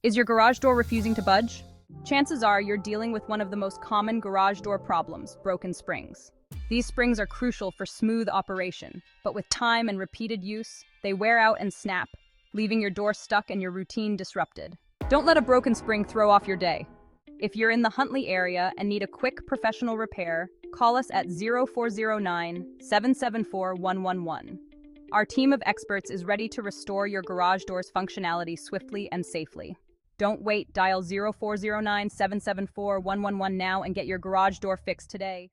Is your garage door refusing to budge? Chances are you're dealing with one of the most common garage door problems, broken springs. These springs are crucial for smooth operation, but with time and repeated use, they wear out and snap, leaving your door stuck and your routine disrupted. Don't let a broken spring throw off your day. If you're in the Huntley area and need a quick professional repair, call us at 0409-774-111. Our team of experts is ready to restore your garage door's functionality swiftly and safely. Don't wait, dial 0409-774-111 now and get your garage door fixed today.